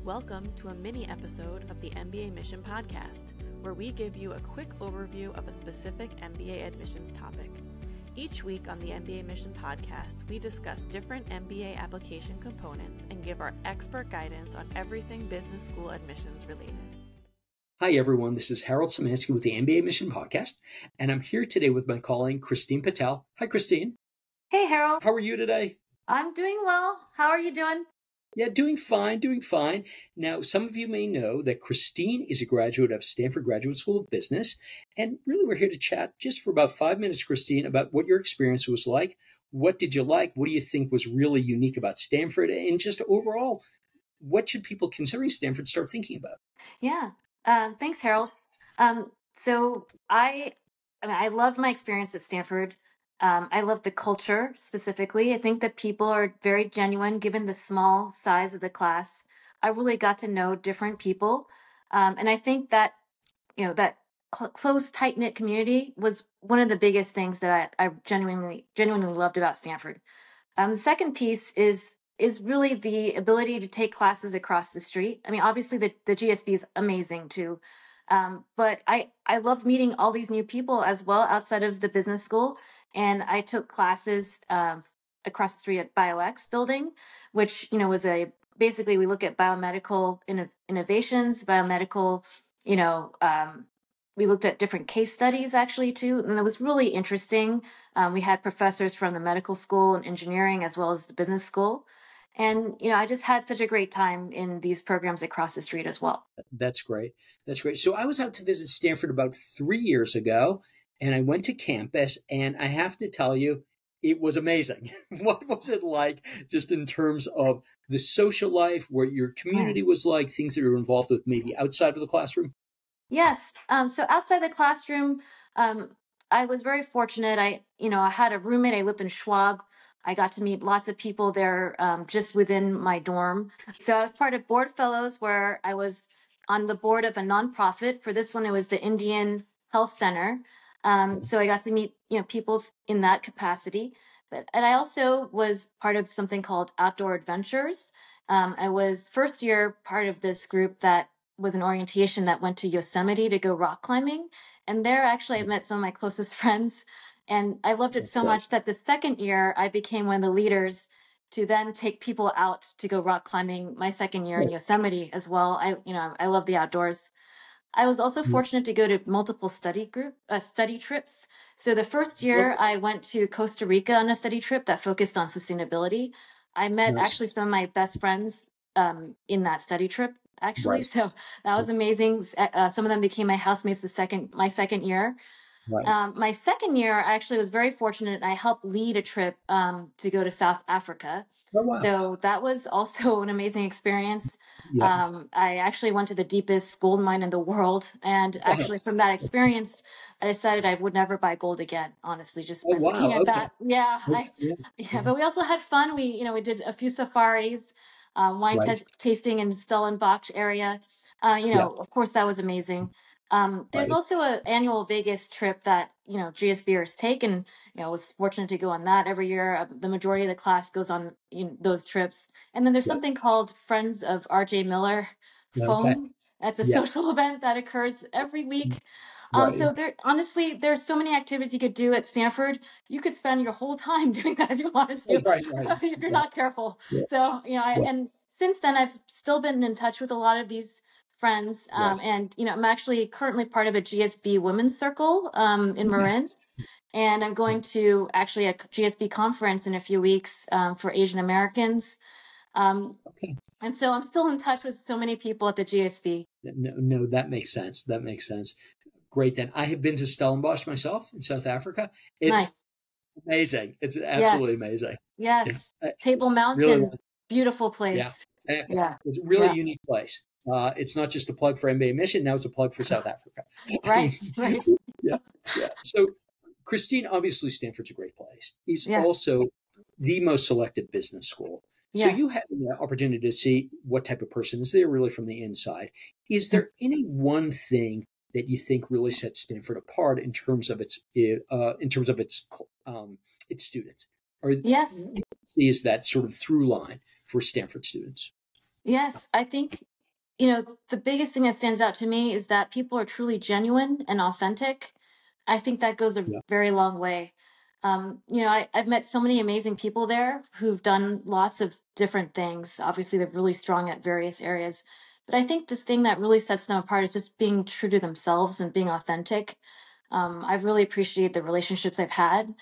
Welcome to a mini episode of the mbaMission podcast, where we give you a quick overview of a specific MBA admissions topic. Each week on the mbaMission podcast, we discuss different MBA application components and give our expert guidance on everything business school admissions related. Hi, everyone. This is Harold Simansky with the mbaMission podcast, and I'm here today with my colleague, Christine Patel. Hi, Christine. Hey, Harold. How are you today? I'm doing well. How are you doing? Yeah, doing fine. Now, some of you may know that Christine is a graduate of Stanford Graduate School of Business, and really we're here to chat just for about 5 minutes, Christine, about what your experience was like. What did you like? What do you think was really unique about Stanford? And just overall, what should people considering Stanford start thinking about? Yeah. Thanks, Harold. So I loved my experience at Stanford. I love the culture specifically. I think that people are very genuine given the small size of the class. I really got to know different people. And I think that, that close, tight-knit community was one of the biggest things that I genuinely loved about Stanford. The second piece is really the ability to take classes across the street. I mean, obviously the GSB is amazing too. But I loved meeting all these new people as well outside of the business school. And I took classes across the street at BioX building, which, was basically we look at biomedical innovations, biomedical, we looked at different case studies actually too. And it was really interesting. We had professors from the medical school and engineering as well as the business school. And, I just had such a great time in these programs across the street as well. That's great. So I was out to visit Stanford about 3 years ago, and I went to campus, and I have to tell you, it was amazing. What was it like just in terms of the social life, what your community was like, things that you were involved with maybe outside of the classroom? Yes. So outside the classroom, I was very fortunate. I had a roommate. I lived in Schwab. I got to meet lots of people there just within my dorm. So I was part of Board Fellows, where I was on the board of a nonprofit. For this one, it was the Indian Health Center. So I got to meet people in that capacity. And I also was part of something called Outdoor Adventures. I was first year part of this group that was an orientation that went to Yosemite to go rock climbing. And there actually I met some of my closest friends. And I loved it so much that the second year I became one of the leaders to then take people out to go rock climbing my second year in Yosemite as well. I love the outdoors. I was also fortunate to go to multiple study trips. So the first year I went to Costa Rica on a study trip that focused on sustainability. I met actually some of my best friends in that study trip, actually. Right. So that was amazing. Some of them became my housemates my second year. Right. My second year, I actually was very fortunate. I helped lead a trip to go to South Africa. Oh, wow. So that was also an amazing experience. Yeah. I actually went to the deepest gold mine in the world. And actually from that experience, I decided I would never buy gold again, honestly, just by looking at that. Yeah. But we also had fun. We did a few safaris, wine tasting in Stellenbosch area. Of course, that was amazing. There's also an annual Vegas trip that, GSBers take, and, I was fortunate to go on that every year. The majority of the class goes on those trips. And then there's something called Friends of RJ Miller Foam. That's a social event that occurs every week. So there's so many activities you could do at Stanford. You could spend your whole time doing that if you wanted to, if you're not careful. Yeah. So, and since then I've still been in touch with a lot of these friends. And, I'm actually currently part of a GSB women's circle in Marin. And I'm going to actually a GSB conference in a few weeks for Asian Americans. And so I'm still in touch with so many people at the GSB. No, that makes sense. Great. Then I have been to Stellenbosch myself in South Africa. It's amazing. It's absolutely amazing. Yes. Table Mountain, really, beautiful place. Yeah. It's a really unique place. It's not just a plug for mbaMission. Now it's a plug for South Africa. Right. Yeah. So, Christine, obviously Stanford's a great place. It's also the most selected business school. So you had the opportunity to see what type of person is there really from the inside. Is there any one thing that you think really sets Stanford apart in terms of its students? Or is that sort of through line for Stanford students? Yes, I think The biggest thing that stands out to me is that people are truly genuine and authentic. I think that goes a Yeah. very long way. I've met so many amazing people there who've done lots of different things. Obviously, they're really strong at various areas. But I think the thing that really sets them apart is just being true to themselves and being authentic. I've really appreciated the relationships I've had.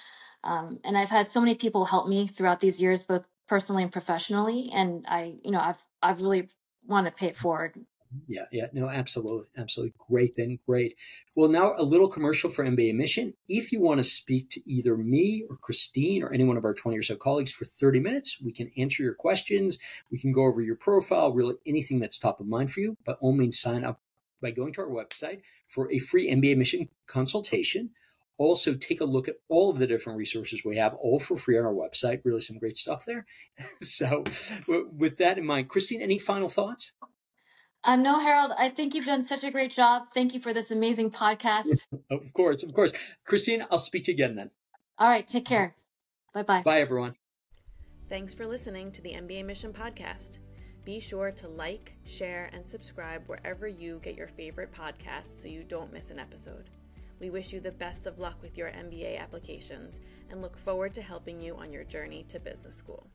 And I've had so many people help me throughout these years, both personally and professionally. And I've really want to pay it forward. Yeah. No, absolutely. Absolutely. Great then. Great. Well, now a little commercial for mbaMission. If you want to speak to either me or Christine or any one of our 20 or so colleagues for 30 minutes, we can answer your questions. We can go over your profile, really anything that's top of mind for you. By all means, sign up by going to our website for a free mbaMission consultation. Also, take a look at all of the different resources we have, all for free on our website. Really some great stuff there. So with that in mind, Christine, any final thoughts? No, Harold, I think you've done such a great job. Thank you for this amazing podcast. Of course, of course. Christine, I'll speak to you again then. All right, take care. Bye-bye. Bye, everyone. Thanks for listening to the mbaMission podcast. Be sure to like, share, and subscribe wherever you get your favorite podcasts so you don't miss an episode. We wish you the best of luck with your MBA applications and look forward to helping you on your journey to business school.